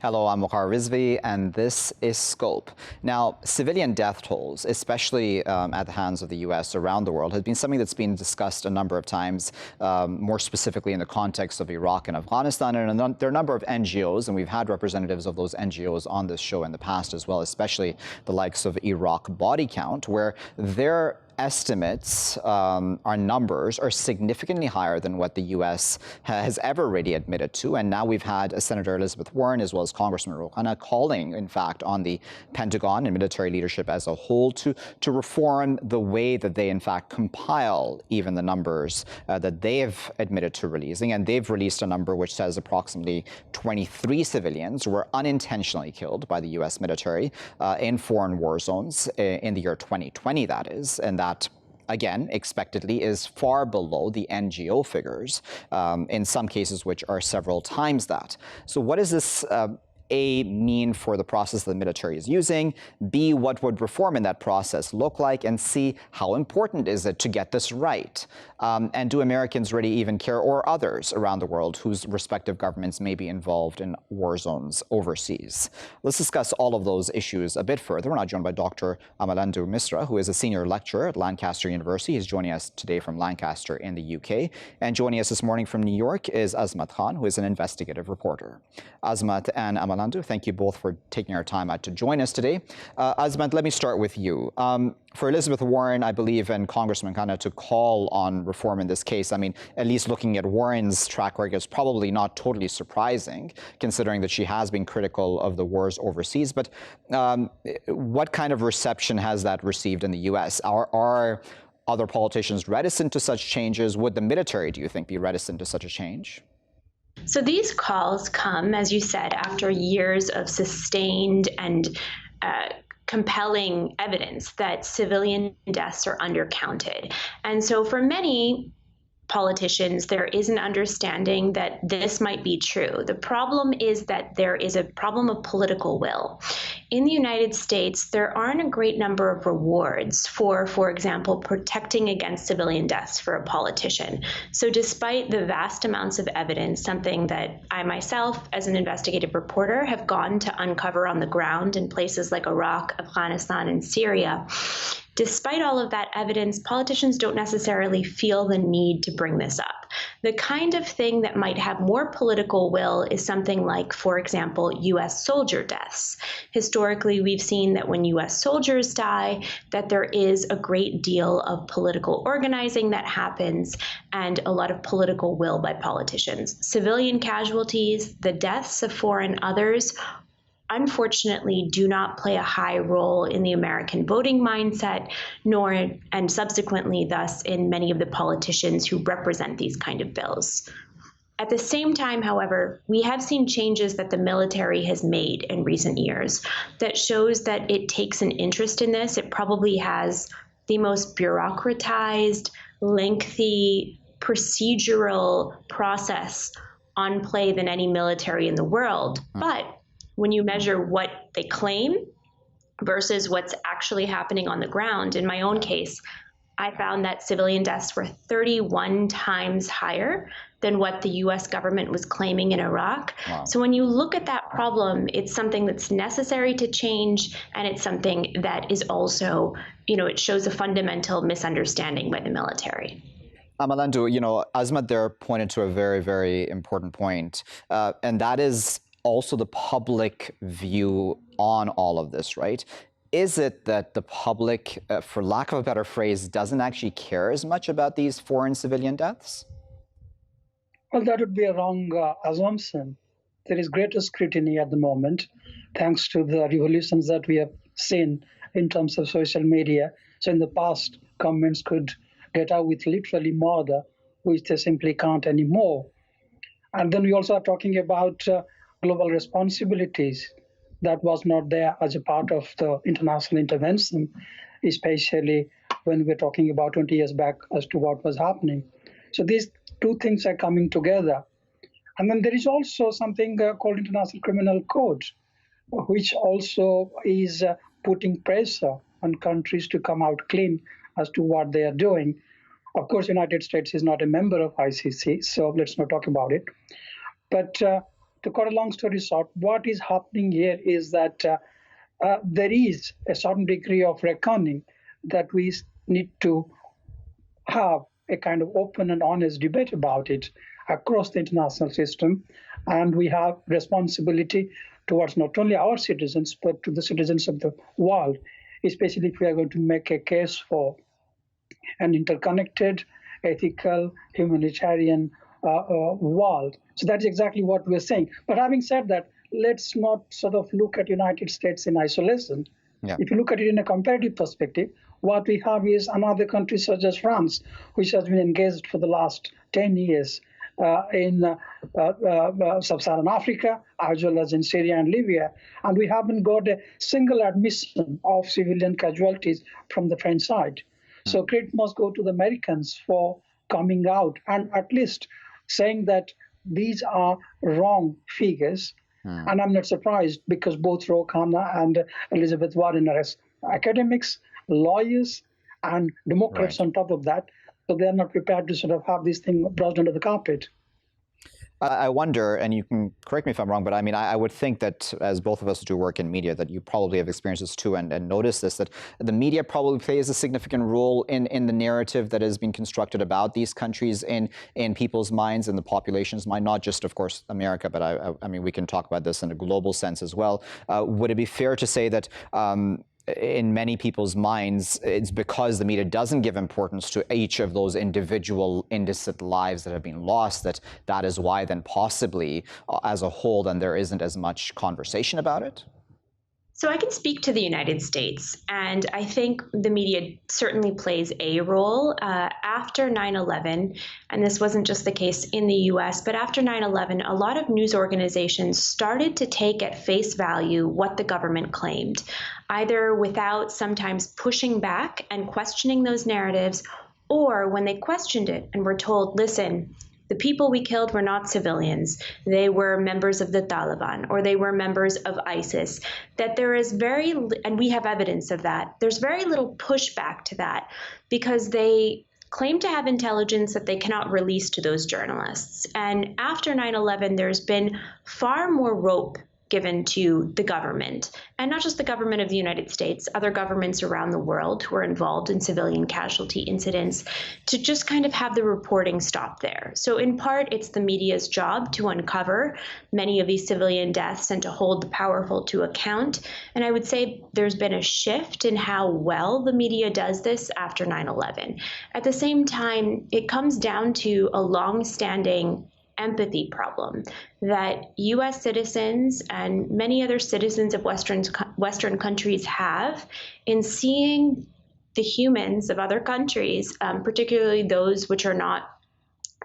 Hello, I'm Waqar Rizvi, and this is Scope. Now, civilian death tolls, especially at the hands of the U.S. around the world, has been something that's been discussed a number of times, more specifically in the context of Iraq and Afghanistan. And there are a number of NGOs, and we've had representatives of those NGOs on this show in the past as well, especially the likes of Iraq Body Count, where their estimates, our numbers, are significantly higher than what the U.S. has ever really admitted to. And now we've had Senator Elizabeth Warren as well as Congressman Rouhana calling, in fact, on the Pentagon and military leadership as a whole to reform the way that they, in fact, compile even the numbers that they have admitted to releasing. And they've released a number which says approximately 23 civilians were unintentionally killed by the U.S. military in foreign war zones in the year 2020, that is. And that, again, expectedly, is far below the NGO figures, in some cases which are several times that. So what does this A, mean for the process the military is using? B, what would reform in that process look like? And C, how important is it to get this right? And do Americans really even care, or others around the world whose respective governments may be involved in war zones overseas? Let's discuss all of those issues a bit further. We're now joined by Dr. Amalendu Misra, who is a senior lecturer at Lancaster University. He's joining us today from Lancaster in the UK. And joining us this morning from New York is Azmat Khan, who is an investigative reporter. Azmat and Amalendu, thank you both for taking our time out to join us today. Azmat, let me start with you. For Elizabeth Warren, I believe, and Congressman Khanna to call on reform in this case, I mean, at least looking at Warren's track record is probably not totally surprising, considering that she has been critical of the wars overseas. But what kind of reception has that received in the U.S.? Are other politicians reticent to such changes? Would the military, do you think, be reticent to such a change? So these calls come, as you said, after years of sustained and compelling evidence that civilian deaths are undercounted. And so for many politicians, there is an understanding that this might be true. The problem is that there is a problem of political will. In the United States, there aren't a great number of rewards for example, protecting against civilian deaths for a politician. So despite the vast amounts of evidence, something that I myself, as an investigative reporter, have gone to uncover on the ground in places like Iraq, Afghanistan, and Syria, despite all of that evidence, politicians don't necessarily feel the need to bring this up. The kind of thing that might have more political will is something like, for example, U.S. soldier deaths. Historically, we've seen that when U.S. soldiers die, that there is a great deal of political organizing that happens and a lot of political will by politicians. Civilian casualties, the deaths of foreign others, unfortunately do not play a high role in the American voting mindset, nor, and subsequently thus, in many of the politicians who represent these kind of bills. At the same time, however, we have seen changes that the military has made in recent years that shows that it takes an interest in this. It probably has the most bureaucratized, lengthy, procedural process on play than any military in the world. But when you measure what they claim versus what's actually happening on the ground, in my own case, I found that civilian deaths were 31 times higher than what the U.S. government was claiming in Iraq. Wow. So when you look at that problem, it's something that's necessary to change, and it's something that is also, it shows a fundamental misunderstanding by the military. Amalendu, Azmat there pointed to a very, very important point, and that is also the public view on all of this, right? Is it that the public, for lack of a better phrase, doesn't actually care as much about these foreign civilian deaths? Well, that would be a wrong assumption. There is greater scrutiny at the moment, thanks to the revolutions that we have seen in terms of social media. So in the past, governments could get out with literally murder, which they simply can't anymore. And then we also are talking about global responsibilities that was not there as a part of the international intervention, especially when we're talking about 20 years back as to what was happening. So these two things are coming together. And then there is also something called International Criminal Code, which also is putting pressure on countries to come out clean as to what they are doing. Of course, United States is not a member of ICC, so let's not talk about it. But to cut a long story short, what is happening here is that there is a certain degree of reckoning that we need to have a kind of open and honest debate about it across the international system. And we have responsibility towards not only our citizens, but to the citizens of the world, especially if we are going to make a case for an interconnected, ethical, humanitarian world. So that's exactly what we're saying. But having said that, let's not sort of look at United States in isolation. Yeah. If you look at it in a comparative perspective, what we have is another country such as France, which has been engaged for the last 10 years in sub-Saharan Africa, as well as in Syria and Libya. And we haven't got a single admission of civilian casualties from the French side. So credit must go to the Americans for coming out and at least saying that these are wrong figures. And I'm not surprised because both Ro Khanna and Elizabeth Warren are academics, lawyers, and Democrats on top of that. So they're not prepared to sort of have this thing brushed under the carpet. I wonder, and you can correct me if I'm wrong, but I mean, I would think that as both of us do work in media, that you probably have experienced this too and noticed this, that the media probably plays a significant role in the narrative that has been constructed about these countries in people's minds and the population's mind, not just, of course, America, but I mean, we can talk about this in a global sense as well. Would it be fair to say that in many people's minds, it's because the media doesn't give importance to each of those individual innocent lives that have been lost, that is why then possibly as a whole, then there isn't as much conversation about it? So I can speak to the United States, and I think the media certainly plays a role. After 9/11, and this wasn't just the case in the US, but after 9/11, a lot of news organizations started to take at face value what the government claimed, either without sometimes pushing back and questioning those narratives, or when they questioned it and were told, listen, the people we killed were not civilians. They were members of the Taliban, or they were members of ISIS. That there is and we have evidence of that, there's very little pushback to that because they claim to have intelligence that they cannot release to those journalists. And after 9/11, there's been far more rope given to the government, and not just the government of the United States, other governments around the world who are involved in civilian casualty incidents, to just kind of have the reporting stop there. So in part, it's the media's job to uncover many of these civilian deaths and to hold the powerful to account. And I would say there's been a shift in how well the media does this after 9/11. At the same time, it comes down to a long-standing empathy problem that U.S. citizens and many other citizens of Western countries have in seeing the humans of other countries, particularly those which are not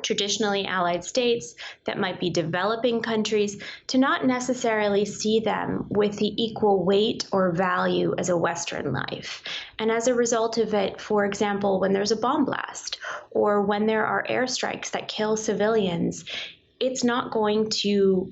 traditionally allied states, that might be developing countries, to not necessarily see them with the equal weight or value as a Western life. And as a result of it, for example, when there's a bomb blast or when there are airstrikes that kill civilians, it's not going to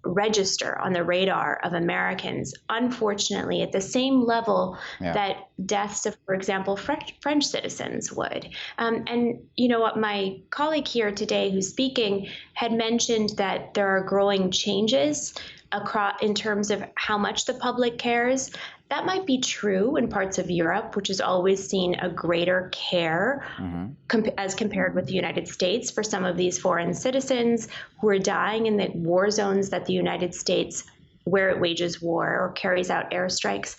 register on the radar of Americans, unfortunately, at the same level that deaths of, for example, French citizens would. And you know what, my colleague here today who's speaking had mentioned that there are growing changes in terms of how much the public cares. That might be true in parts of Europe, which has always seen a greater care as compared with the United States for some of these foreign citizens who are dying in the war zones that the United States, where it wages war or carries out airstrikes.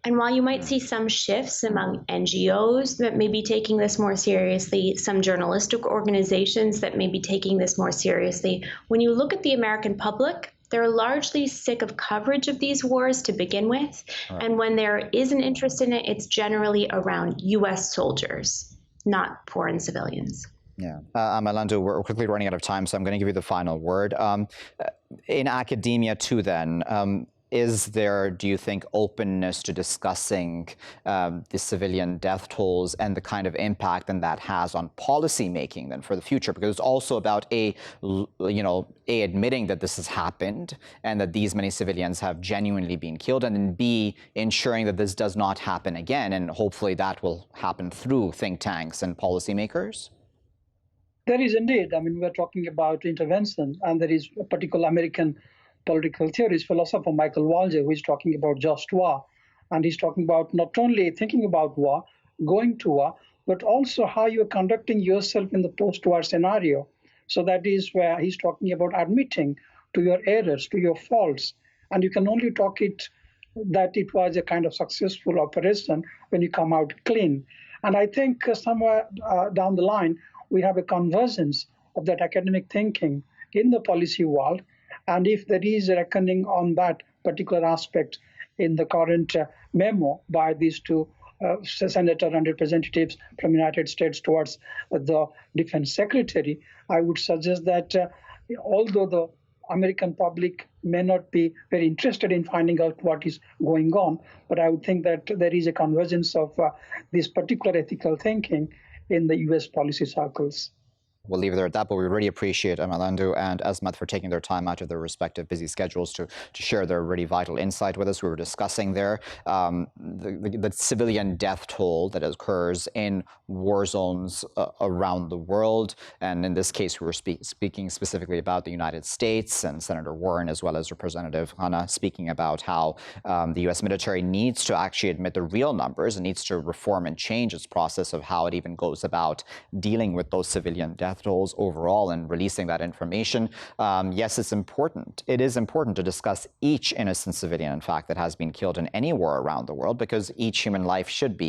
And while you might see some shifts among NGOs that may be taking this more seriously, some journalistic organizations that may be taking this more seriously, when you look at the American public, they're largely sick of coverage of these wars to begin with. And when there is an interest in it, it's generally around U.S. soldiers, not foreign civilians. Yeah. Amalendu, we're quickly running out of time, so I'm going to give you the final word. In academia, too, then, is there, do you think, openness to discussing the civilian death tolls and the kind of impact that has on policy making then for the future? Because it's also about admitting that this has happened and that these many civilians have genuinely been killed, and then B, ensuring that this does not happen again, and hopefully that will happen through think tanks and policymakers. There is indeed. I mean, we're talking about intervention, and there is a particular American political theorist, philosopher Michael Walzer, who is talking about just war. And he's talking about not only thinking about war, going to war, but also how you're conducting yourself in the post-war scenario. So that is where he's talking about admitting to your errors, to your faults. And you can only talk it that it was a kind of successful operation when you come out clean. And I think somewhere down the line, we have a convergence of that academic thinking in the policy world. And if there is a reckoning on that particular aspect in the current memo by these two senators and representatives from the United States towards the defense secretary, I would suggest that although the American public may not be very interested in finding out what is going on, but I would think that there is a convergence of this particular ethical thinking in the US policy circles. We'll leave it there at that, but we really appreciate Amalendu and Azmat for taking their time out of their respective busy schedules to share their really vital insight with us. We were discussing there the civilian death toll that occurs in war zones around the world. And in this case, we were speaking specifically about the United States, and Senator Warren, as well as Representative Hanna, speaking about how the U.S. military needs to actually admit the real numbers and needs to reform and change its process of how it even goes about dealing with those civilian death tolls overall and releasing that information. Yes, it's important. It is important to discuss each innocent civilian, in fact, that has been killed in any war around the world, because each human life should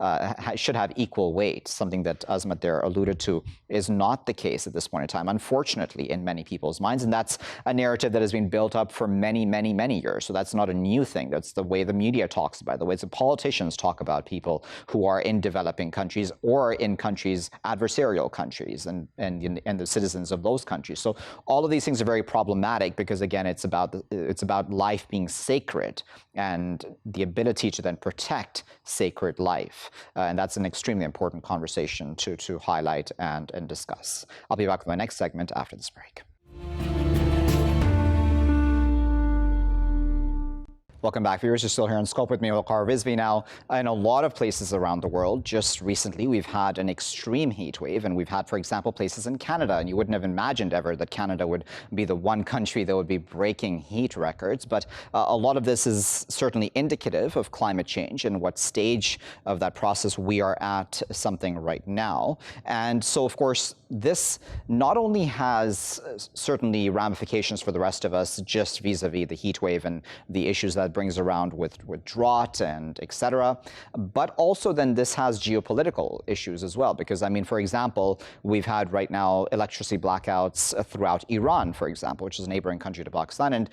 have equal weight. Something that Azmat there alluded to is not the case at this point in time, unfortunately, in many people's minds. And that's a narrative that has been built up for many, many, many years. So that's not a new thing. That's the way the media talks about it, the way the politicians talk about people who are in developing countries or in countries, adversarial countries, and the citizens of those countries. So all of these things are very problematic because, again, it's about life being sacred and the ability to then protect sacred life. And that's an extremely important conversation to highlight and discuss. I'll be back with my next segment after this break. Welcome back, viewers. You're still here on Scope with me, Waqar Rizvi. Now, in a lot of places around the world, just recently, we've had an extreme heat wave, and we've had, for example, places in Canada, and you wouldn't have imagined ever that Canada would be the one country that would be breaking heat records. But a lot of this is certainly indicative of climate change and what stage of that process we are at something right now. And so, of course, this not only has certainly ramifications for the rest of us, just vis-a-vis the heat wave and the issues that brings around with drought and etc., but also then this has geopolitical issues as well. Because, I mean, for example, we've had right now electricity blackouts throughout Iran, for example, which is a neighboring country to Pakistan, and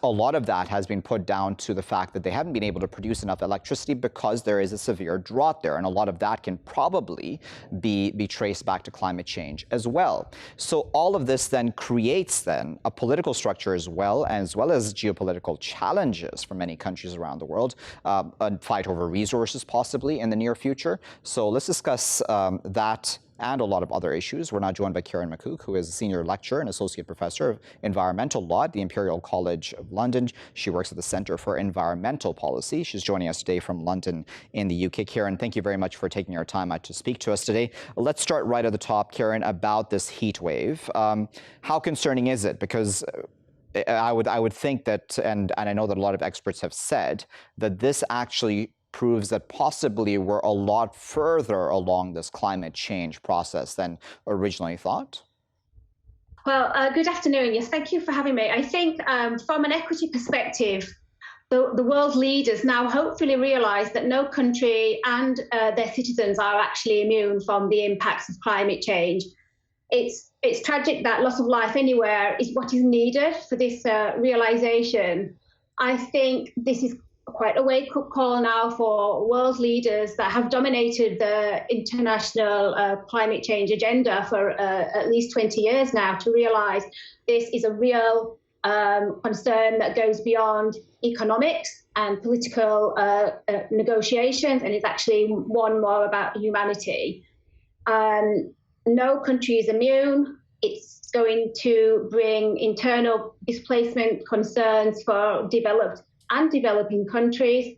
a lot of that has been put down to the fact that they haven't been able to produce enough electricity because there is a severe drought there, and a lot of that can probably be traced back to climate change as well. So all of this then creates then a political structure as well as geopolitical challenges for many countries around the world, a fight over resources possibly in the near future. So let's discuss that and a lot of other issues. We're now joined by Karen Makuch, who is a senior lecturer and associate professor of environmental law at the Imperial College of London. She works at the Centre for Environmental Policy. She's joining us today from London in the UK. Karen, thank you very much for taking your time out to speak to us today. Let's start right at the top, Karen, about this heat wave. How concerning is it? Because I would think that, and I know that a lot of experts have said, that this actually proves that possibly we're a lot further along this climate change process than originally thought. Well, good afternoon. Yes, thank you for having me. I think from an equity perspective, the world leaders now hopefully realise that no country and their citizens are actually immune from the impacts of climate change. It's tragic that loss of life anywhere is what is needed for this realisation. I think this is quite a wake-up call now for world leaders that have dominated the international climate change agenda for at least 20 years now to realise this is a real concern that goes beyond economics and political negotiations, and it's actually one more about humanity. No country is immune. It's going to bring internal displacement concerns for developed and developing countries.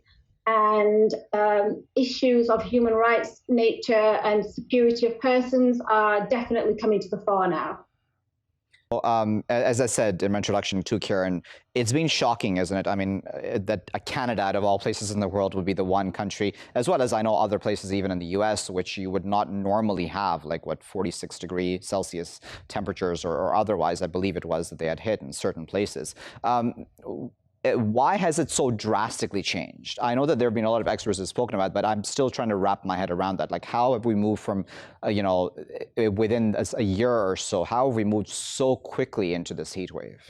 and issues of human rights, nature, and security of persons are definitely coming to the fore now. As I said in my introduction to Kieran, it's been shocking, isn't it? I mean, that Canada, out of all places in the world, would be the one country, as well as I know other places, even in the US, which you would not normally have, like, 46°C temperatures or otherwise, I believe it was, that they had hit in certain places. Why has it so drastically changed? I know that there have been a lot of experts who have spoken about it, but I'm still trying to wrap my head around that. Like, how have we moved from, within a year or so, how have we moved so quickly into this heat wave?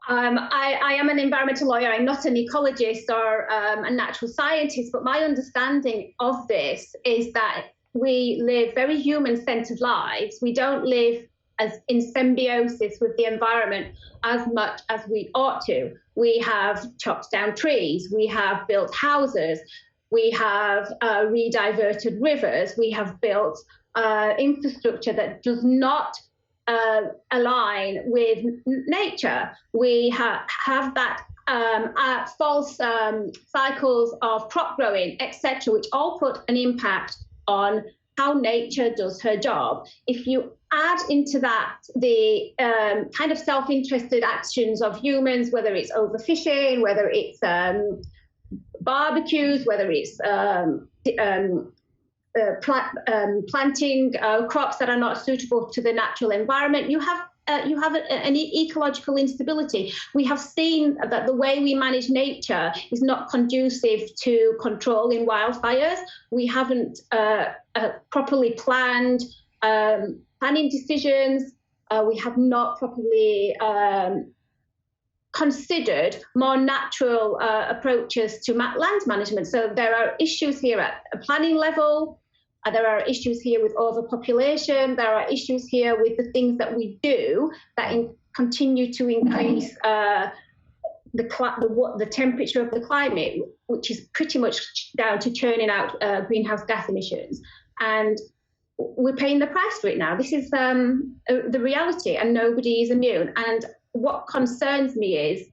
I am an environmental lawyer. I'm not an ecologist or a natural scientist, but my understanding of this is that we live very human-centered lives. We don't live as in symbiosis with the environment as much as we ought to. We have chopped down trees, we have built houses, we have rediverted rivers, we have built infrastructure that does not align with nature. We have that false cycles of crop growing, etc., which all put an impact on how nature does her job. If you add into that the kind of self-interested actions of humans, whether it's overfishing, whether it's barbecues, whether it's planting crops that are not suitable to the natural environment, you have an ecological instability. We have seen that the way we manage nature is not conducive to controlling wildfires. We haven't properly planned planning decisions. We have not properly considered more natural approaches to land management. So there are issues here at a planning level. There are issues here with overpopulation. There are issues here with the things that we do that continue to increase the temperature of the climate, which is pretty much down to churning out greenhouse gas emissions. And we're paying the price for it now. This is the reality, and nobody is immune. And what concerns me is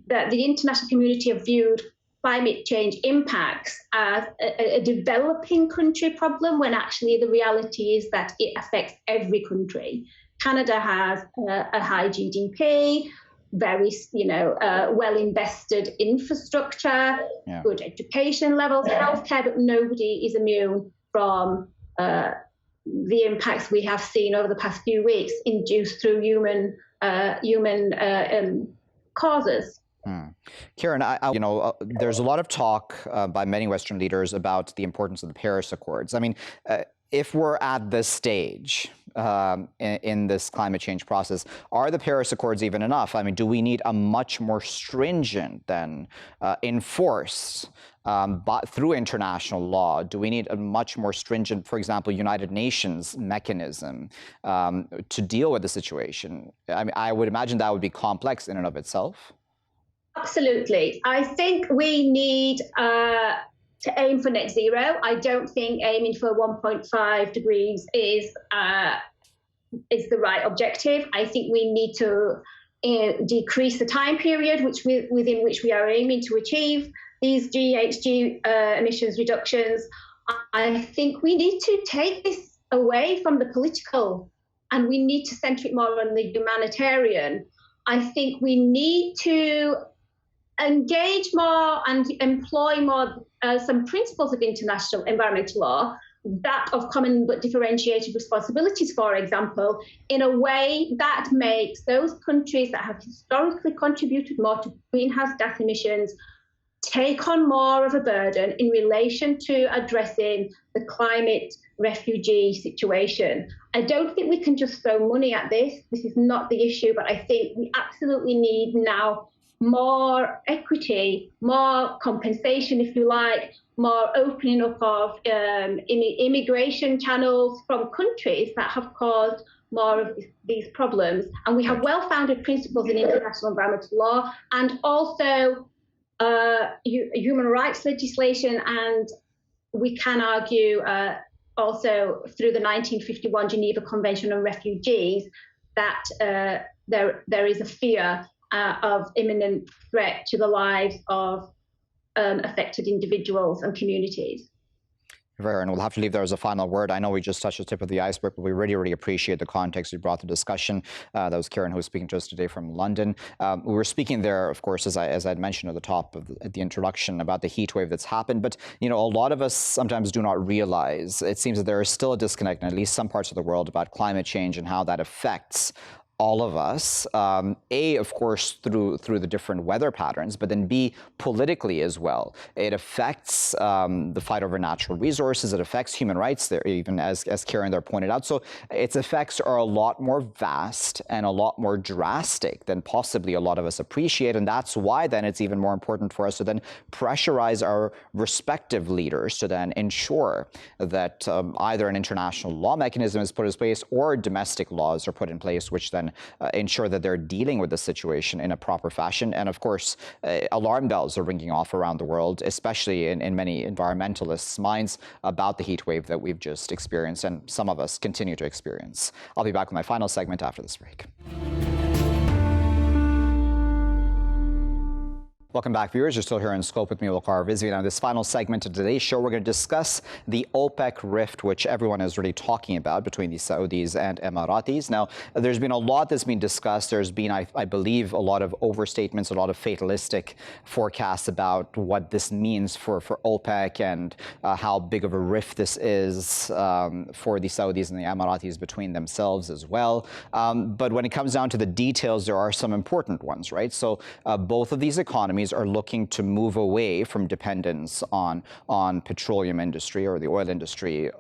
that the international community have viewed climate change impacts as a developing country problem, when actually the reality is that it affects every country. Canada has a high GDP, very well invested infrastructure, good education levels, healthcare, but nobody is immune from the impacts we have seen over the past few weeks, induced through human causes. Kieran, there's a lot of talk by many Western leaders about the importance of the Paris Accords. I mean, if we're at this stage in this climate change process, are the Paris Accords even enough? I mean, do we need a much more stringent than enforced through international law? Do we need a much more stringent, for example, United Nations mechanism to deal with the situation? I mean, I would imagine that would be complex in and of itself. Absolutely. I think we need to aim for net zero. I don't think aiming for 1.5 degrees is the right objective. I think we need to decrease the time period within which we are aiming to achieve these GHG emissions reductions. I think we need to take this away from the political, and we need to centre it more on the humanitarian. I think we need to engage more and employ more some principles of international environmental law, that of common but differentiated responsibilities, for example, in a way that makes those countries that have historically contributed more to greenhouse gas emissions take on more of a burden in relation to addressing the climate refugee situation. I don't think we can just throw money at this. This is not the issue, but I think we absolutely need now more equity, more compensation, if you like, more opening up of immigration channels from countries that have caused more of these problems. And we have well-founded principles in international environmental law, and also human rights legislation, and we can argue also through the 1951 Geneva Convention on Refugees that there is a fear of imminent threat to the lives of affected individuals and communities. And we'll have to leave there as a final word. I know we just touched the tip of the iceberg, but we really, really appreciate the context you brought to the discussion. That was Kieran, who was speaking to us today from London. We were speaking there, of course, as I'd mentioned at the top of the introduction, about the heat wave that's happened. But, you know, a lot of us sometimes do not realize, it seems that there is still a disconnect in at least some parts of the world about climate change and how that affects all of us, A, of course, through the different weather patterns, but then B, politically as well. It affects the fight over natural resources. It affects human rights, there, even as Kieran there pointed out. So its effects are a lot more vast and a lot more drastic than possibly a lot of us appreciate. And that's why then it's even more important for us to then pressurize our respective leaders to then ensure that either an international law mechanism is put in place or domestic laws are put in place, which then ensure that they're dealing with the situation in a proper fashion. And of course, alarm bells are ringing off around the world, especially in many environmentalists' minds, about the heat wave that we've just experienced and some of us continue to experience. I'll be back with my final segment after this break. Welcome back, viewers. You're still here in Scope with me, Waqar Rizvi. Now, this final segment of today's show, we're going to discuss the OPEC rift, which everyone is really talking about between the Saudis and Emiratis. Now, there's been a lot that's been discussed. There's been, I believe, a lot of overstatements, a lot of fatalistic forecasts about what this means for OPEC and how big of a rift this is for the Saudis and the Emiratis between themselves as well. But when it comes down to the details, there are some important ones, right? So both of these economies are looking to move away from dependence on petroleum industry or the oil industry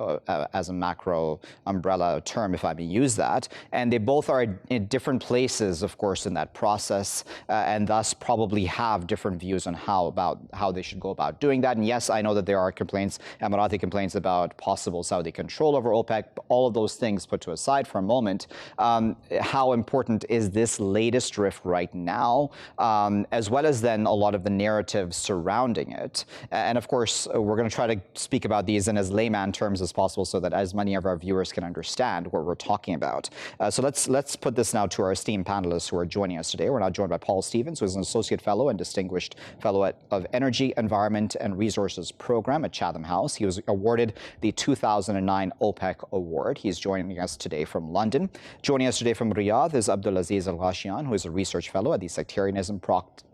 as a macro umbrella term, if I may use that. And they both are in different places, of course, in that process, and thus probably have different views on how they should go about doing that. And yes, I know that there are complaints, Emirati complaints about possible Saudi control over OPEC. All of those things put to aside for a moment, how important is this latest rift right now, as well as then a lot of the narratives surrounding it. And of course, we're going to try to speak about these in as layman terms as possible so that as many of our viewers can understand what we're talking about. So let's put this now to our esteemed panelists who are joining us today. We're now joined by Paul Stevens, who is an Associate Fellow and Distinguished Fellow of Energy, Environment and Resources Program at Chatham House. He was awarded the 2009 OPEC Award. He's joining us today from London. Joining us today from Riyadh is Abdulaziz Alghashian, who is a Research Fellow at the Sectarianism,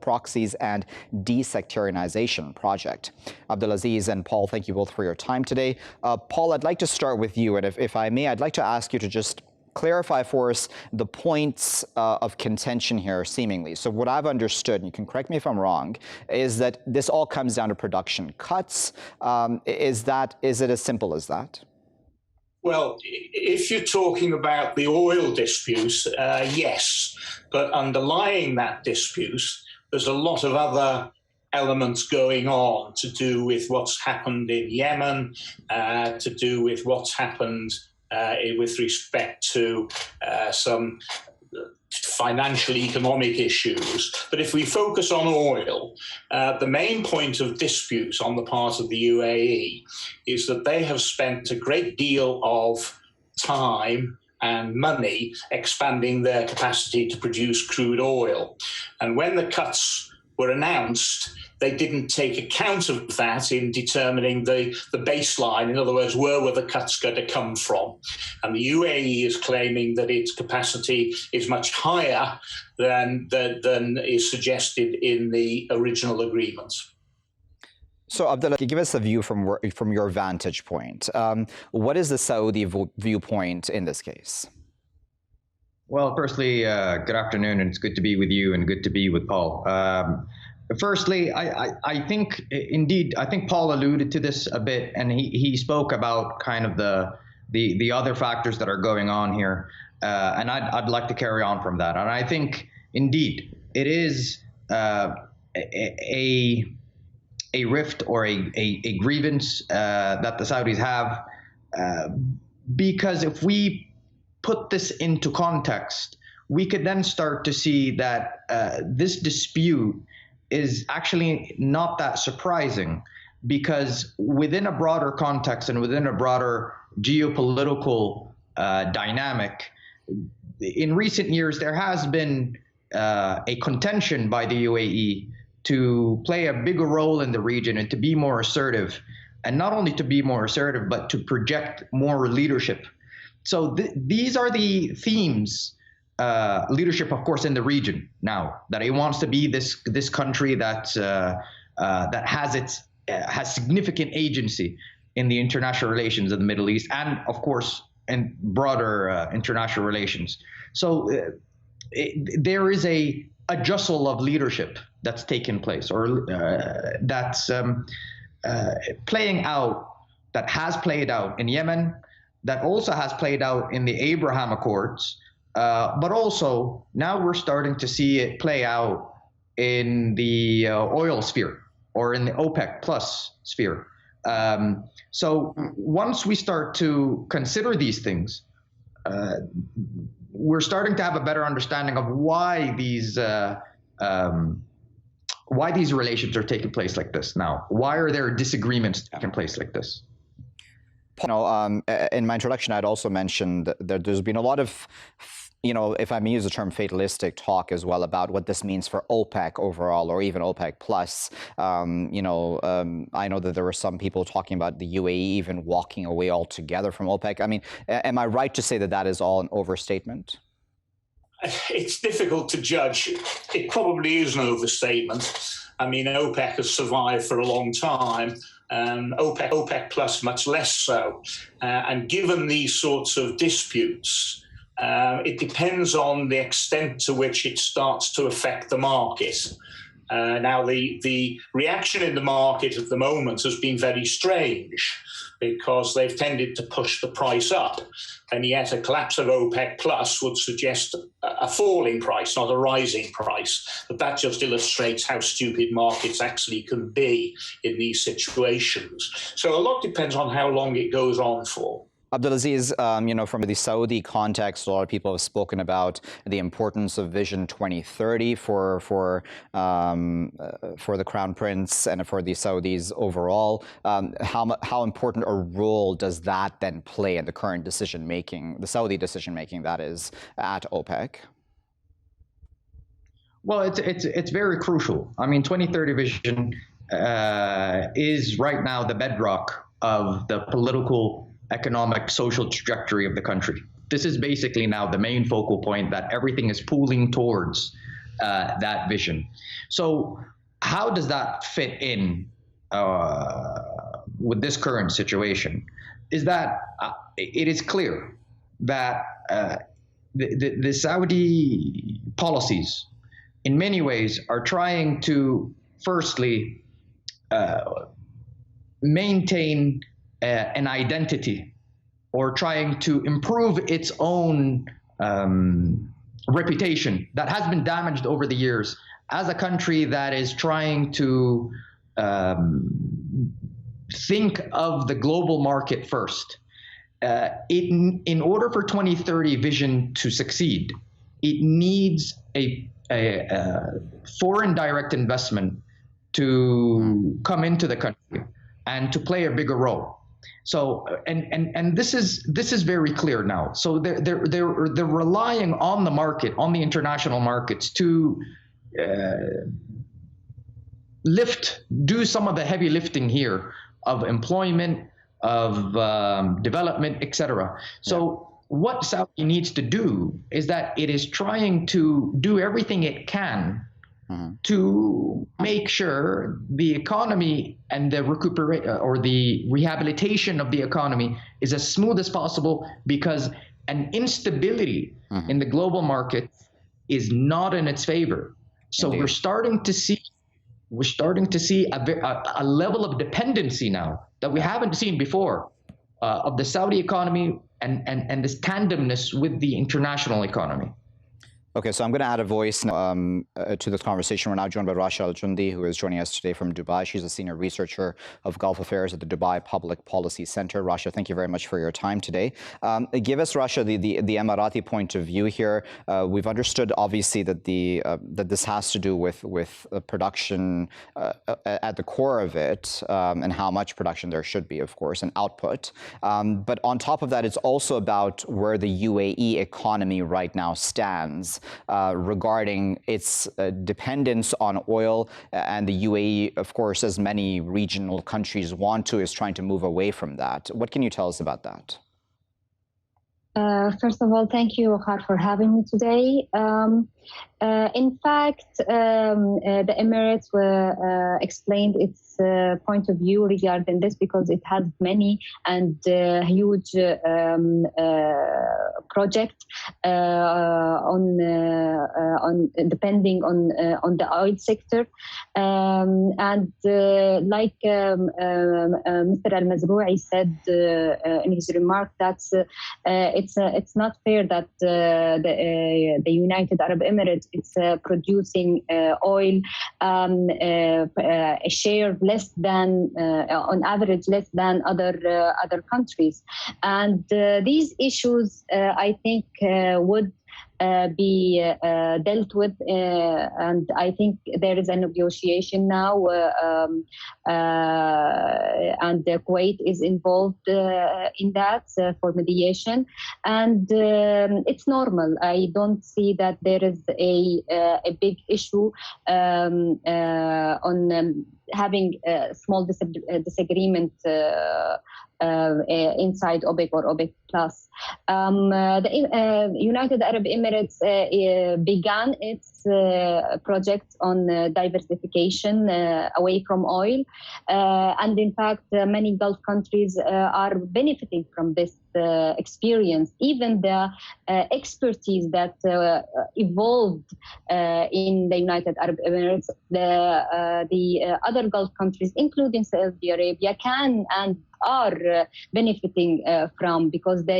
Proxies and Desectarianization Project. Abdulaziz and Paul, thank you both for your time today. Paul, I'd like to start with you, and if I may, I'd like to ask you to just clarify for us the points of contention here, seemingly. So what I've understood, and you can correct me if I'm wrong, is that this all comes down to production cuts. Is it as simple as that? Well, if you're talking about the oil dispute, yes, but underlying that dispute, there's a lot of other elements going on to do with what's happened in Yemen, to do with what's happened with respect to some financial economic issues. But if we focus on oil, the main point of dispute on the part of the UAE is that they have spent a great deal of time and money expanding their capacity to produce crude oil. And when the cuts were announced, they didn't take account of that in determining the baseline. In other words, where were the cuts going to come from? And the UAE is claiming that its capacity is much higher than is suggested in the original agreements. So, Abdullah, give us a view from your vantage point. What is the Saudi viewpoint in this case? Well, firstly, good afternoon, and it's good to be with you and good to be with Paul. Firstly, I think, indeed, I think Paul alluded to this a bit, and he spoke about kind of the other factors that are going on here, and I'd like to carry on from that. And I think, indeed, it is a rift or a grievance that the Saudis have, because if we put this into context, we could then start to see that this dispute is actually not that surprising, because within a broader context and within a broader geopolitical dynamic, in recent years there has been a contention by the UAE to play a bigger role in the region and to be more assertive, and not only to be more assertive, but to project more leadership. So these are the themes. Leadership, of course, in the region now, that it wants to be this country that has significant agency in the international relations of the Middle East, and of course in broader international relations. So there is a jostle of leadership that's taken place, or that's playing out, that has played out in Yemen, that also has played out in the Abraham Accords. But also now we're starting to see it play out in the oil sphere, or in the OPEC plus sphere. So once we start to consider these things, we're starting to have a better understanding of why these relations are taking place like this now. Why are there disagreements taking place like this? In my introduction, I'd also mentioned that there's been a lot of, if I may use the term fatalistic talk as well, about what this means for OPEC overall, or even OPEC plus. I know that there were some people talking about the UAE even walking away altogether from OPEC. I mean, am I right to say that that is all an overstatement? It's difficult to judge. It probably is an overstatement. I mean, OPEC has survived for a long time. OPEC plus much less so. And given these sorts of disputes, it depends on the extent to which it starts to affect the market. Now, the reaction in the market at the moment has been very strange, because they've tended to push the price up. And yet a collapse of OPEC plus would suggest a falling price, not a rising price. But that just illustrates how stupid markets actually can be in these situations. So a lot depends on how long it goes on for. Abdulaziz, from the Saudi context, a lot of people have spoken about the importance of Vision 2030 for the Crown Prince and for the Saudis overall. How important a role does that then play in the current decision-making, the Saudi decision-making, that is, at OPEC? Well, it's very crucial. I mean, 2030 Vision is right now the bedrock of the political, economic, social trajectory of the country. This is basically now the main focal point, that everything is pooling towards that vision. So how does that fit in with this current situation? Is that it is clear that the Saudi policies in many ways are trying to firstly maintain an identity, or trying to improve its own reputation that has been damaged over the years as a country that is trying to think of the global market first. In order for 2030 Vision to succeed, it needs a foreign direct investment to come into the country and to play a bigger role. So and this is very clear now. So they're relying on the market, on the international markets, to do some of the heavy lifting here of employment, of development, etc. So what Saudi needs to do is that it is trying to do everything it can to make sure the economy and the the rehabilitation of the economy is as smooth as possible, because an instability in the global market is not in its favor. So Indeed. we're starting to see a level of dependency now that we haven't seen before of the Saudi economy and this tandemness with the international economy. Okay, so I'm going to add a voice to this conversation. We're now joined by Rasha Aljoundy, who is joining us today from Dubai. She's a senior researcher of Gulf Affairs at the Dubai Public Policy Center. Rasha, thank you very much for your time today. Give us, Rasha, the Emirati point of view here. We've understood, obviously, that that this has to do with production at the core of it, and how much production there should be, of course, and output. But on top of that, it's also about where the UAE economy right now stands. regarding its dependence on oil, and the UAE, of course, as many regional countries want to, is trying to move away from that. What can you tell us about that? First of all, thank you, Waqar, for having me today. In fact, the Emirates explained its point of view regarding this because it has many and huge projects on depending on the oil sector, and like Mr. Al-Mazrou'i said in his remark, that it's not fair that the United Arab Emirates is producing oil a share less than on average less than other countries, and these issues I think would be dealt with, and I think there is a negotiation now, and Kuwait is involved in that for mediation, and it's normal. I don't see that there is a big issue on having a small disagreement inside OPEC or OPEC Plus. The United Arab Emirates began its project on diversification away from oil, and in fact many Gulf countries are benefiting from this experience. Even the expertise that evolved in the United Arab Emirates, the other Gulf countries, including Saudi Arabia, can and are benefiting from, because the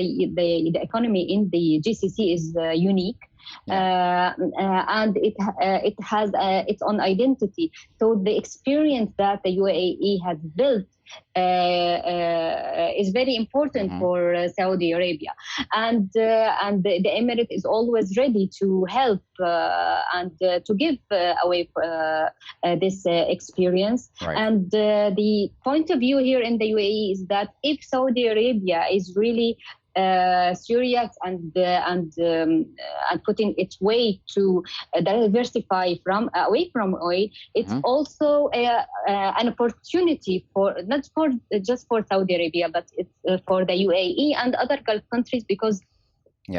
economy in the GCC is unique. And it has its own identity. So the experience that the UAE has built is very important for Saudi Arabia, and the Emirate is always ready to help and to give away this experience. Right. And the point of view here in the UAE is that if Saudi Arabia is really serious and putting its way to diversify away from oil, it's also an opportunity for not just for Saudi Arabia, but it's for the UAE and other Gulf countries, because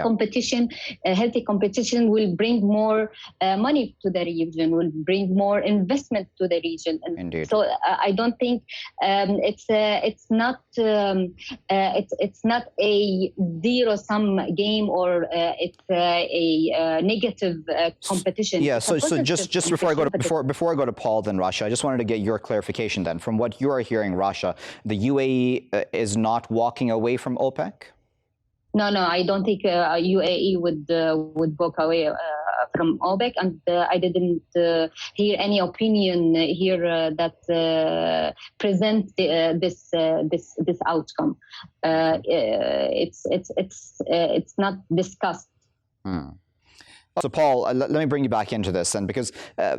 competition, healthy competition, will bring more money to the region, will bring more investment to the region. And Indeed. so I don't think it's not a zero-sum game, or it's a negative competition. Yeah. So just before I go to Paul, then Rasha, I just wanted to get your clarification. Then, from what you are hearing, Rasha, the UAE is not walking away from OPEC. No, I don't think UAE would walk away from OPEC, and I didn't hear any opinion here that present this outcome. It's not discussed. So, Paul, let me bring you back into this, and because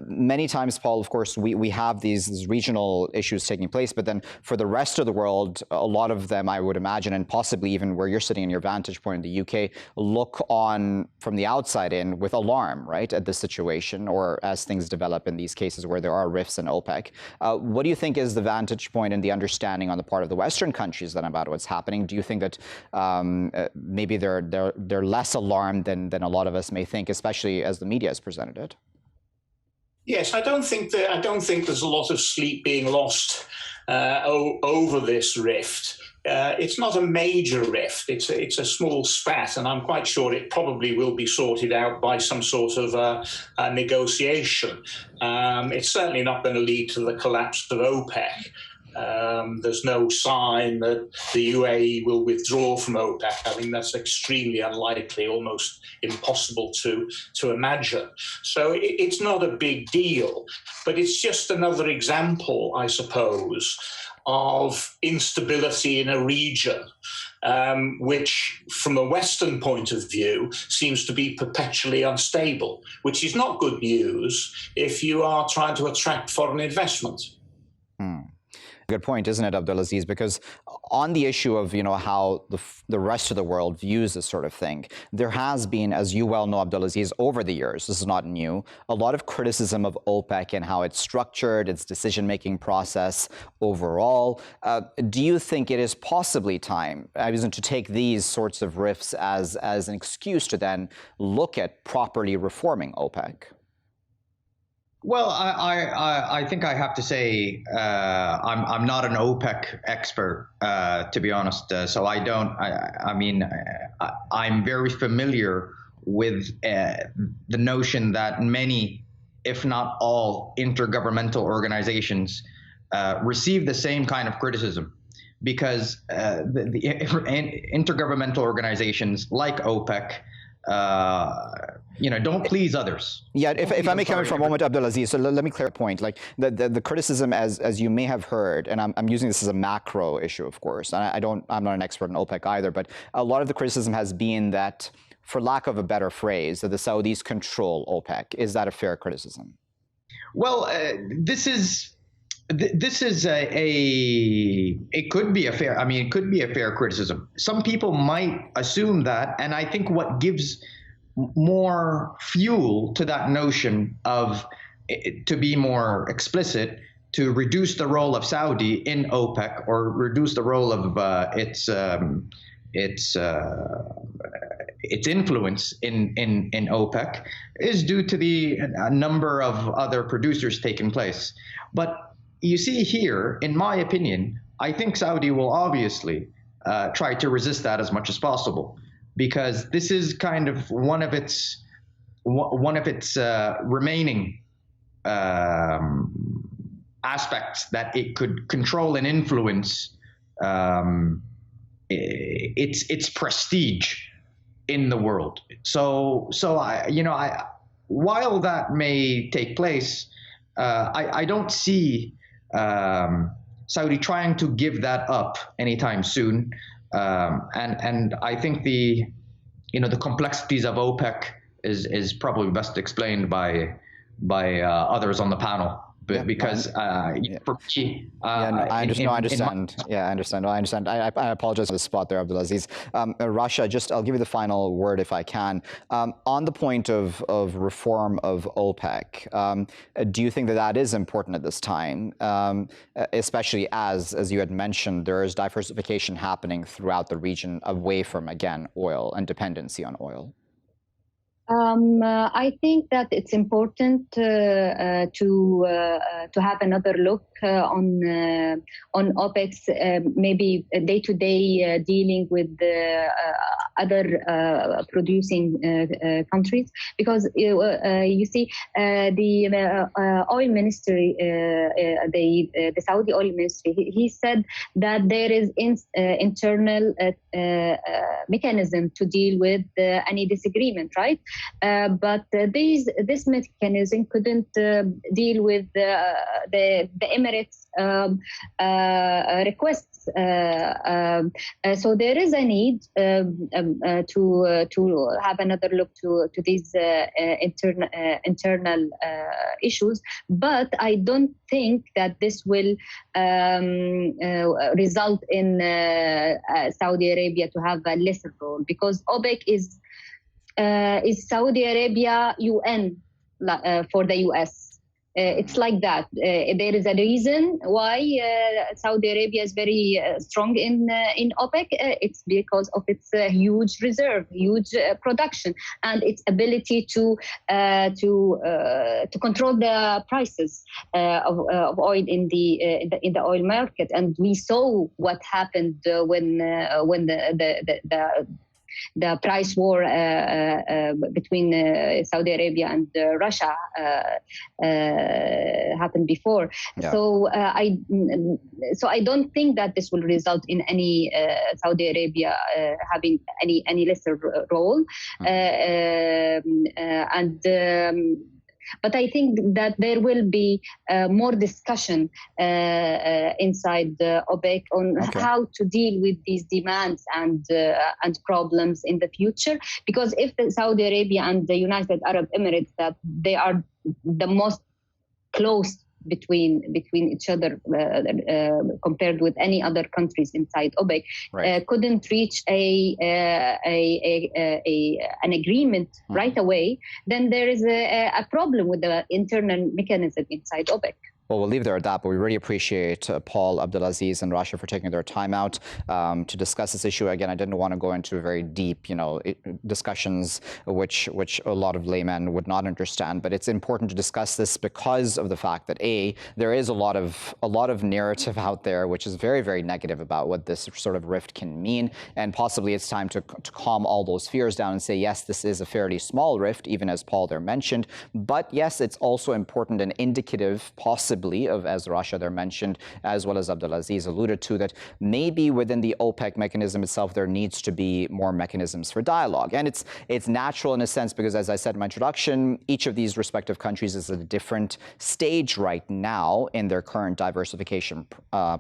many times, Paul, of course, we have these regional issues taking place, but then for the rest of the world, a lot of them, I would imagine, and possibly even where you're sitting in your vantage point in the UK, look on from the outside in with alarm, right, at this situation, or as things develop in these cases where there are rifts in OPEC. What do you think is the vantage point and the understanding on the part of the Western countries then about what's happening? Do you think that maybe they're less alarmed than a lot of us may think, especially as the media has presented it? Yes, I don't think there's a lot of sleep being lost over this rift. It's not a major rift. It's a small spat, and I'm quite sure it probably will be sorted out by some sort of a negotiation. It's certainly not going to lead to the collapse of OPEC. There's no sign that the UAE will withdraw from OPEC. I think that's extremely unlikely, almost impossible to imagine. So it's not a big deal, but it's just another example, I suppose, of instability in a region, which, from a Western point of view, seems to be perpetually unstable, which is not good news if you are trying to attract foreign investment. Good point, isn't it, Abdulaziz? Because on the issue of how the rest of the world views this sort of thing, there has been, as you well know, Abdulaziz, over the years, this is not new, a lot of criticism of OPEC and how it's structured, its decision-making process overall. Do you think it is possibly time, to take these sorts of rifts as an excuse to then look at properly reforming OPEC? Well, I think I have to say I'm not an OPEC expert, to be honest. So I don't. I'm very familiar with the notion that many, if not all, intergovernmental organizations receive the same kind of criticism, because the intergovernmental organizations like OPEC don't please others. Yeah, if I may come in for a moment, Abdulaziz, so let me clear a point. Like the criticism, as you may have heard, and I'm using this as a macro issue, of course, and I'm not an expert in OPEC either, but a lot of the criticism has been that, for lack of a better phrase, that the Saudis control OPEC. Is that a fair criticism? Well, this is it could be a fair criticism. Some people might assume that, and I think what gives more fuel to that notion of, to be more explicit, to reduce the role of Saudi in OPEC, or reduce the role of its influence in OPEC, is due to a number of other producers taking place. But you see here, in my opinion, I think Saudi will obviously try to resist that as much as possible, because this is kind of one of its remaining aspects that it could control and influence its prestige in the world. So while that may take place, I don't see Saudi trying to give that up anytime soon, and I think the complexities of OPEC is probably best explained by others on the panel. Because for me, I understand. I understand. I apologize for the spot there, Abdulaziz. Rasha, I'll give you the final word if I can. On the point of reform of OPEC, do you think that is important at this time, especially as you had mentioned, there is diversification happening throughout the region away from, again, oil and dependency on oil? I think that it's important to have another look on OPEC's maybe day-to-day dealing with other producing countries, because you see the oil ministry, the Saudi oil ministry, he said that there is internal mechanism to deal with any disagreement, right? But this mechanism couldn't deal with the Emirates' requests. So there is a need to have another look to these internal issues. But I don't think that this will result in Saudi Arabia to have a lesser role, because OPEC is Saudi Arabia UN for the US. It's like that. There is a reason why Saudi Arabia is very strong in OPEC. It's because of its huge reserve, huge production, and its ability to control the prices of oil in the oil market. And we saw what happened when the price war between Saudi Arabia and Russia happened before. Yeah. So I don't think that this will result in any Saudi Arabia having any lesser role. But I think that there will be more discussion inside OPEC on how to deal with these demands and problems in the future. Because if Saudi Arabia and the United Arab Emirates, that they are the most close between each other compared with any other countries inside OPEC, couldn't reach an agreement right away, then there is a problem with the internal mechanism inside OPEC. Well, we'll leave there at that, but we really appreciate Paul, Abdulaziz, and Rasha for taking their time out to discuss this issue. Again, I didn't want to go into very deep, discussions which a lot of laymen would not understand. But it's important to discuss this because of the fact that there is a lot of narrative out there which is very, very negative about what this sort of rift can mean, and possibly it's time to calm all those fears down and say, yes, this is a fairly small rift, even as Paul there mentioned. But yes, it's also important and indicative, possibly, of, as Rasha there mentioned, as well as Abdulaziz alluded to, that maybe within the OPEC mechanism itself, there needs to be more mechanisms for dialogue. And it's natural in a sense because, as I said in my introduction, each of these respective countries is at a different stage right now in their current diversification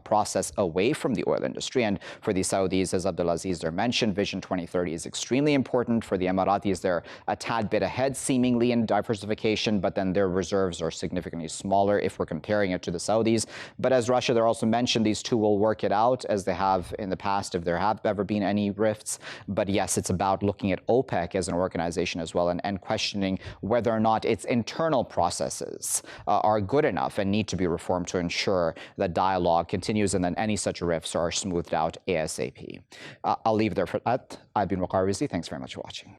process away from the oil industry. And for the Saudis, as Abdulaziz there mentioned, Vision 2030 is extremely important. For the Emiratis, they're a tad bit ahead seemingly in diversification, but then their reserves are significantly smaller if we're comparing it to the Saudis. But as Rasha there also mentioned, these two will work it out as they have in the past if there have ever been any rifts. But yes, it's about looking at OPEC as an organization as well and questioning whether or not its internal processes are good enough and need to be reformed to ensure that dialogue continues and then any such rifts are smoothed out ASAP. I'll leave there for that. I've been Waqar Rizvi. Thanks very much for watching.